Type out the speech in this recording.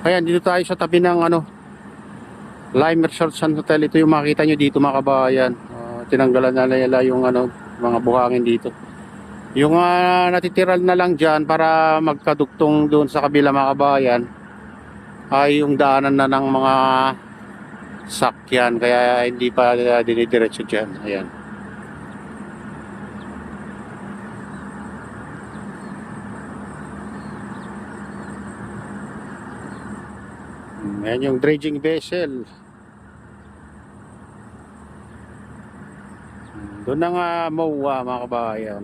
Ayan, dito tayo sa tabi ng Lime Resort San Hotel. Ito yung makita nyo dito mga kabayan. Tinanggalan na nila yung mga buhangin dito. Yung natitiral na lang dyan para magkadugtong doon sa kabila mga kabayan ay yung daanan na ng mga sakyan. Kaya hindi pa dinidiretso dyan. Ayan. Ayan yung dredging vessel. Doon na nga MOA mga kabayan.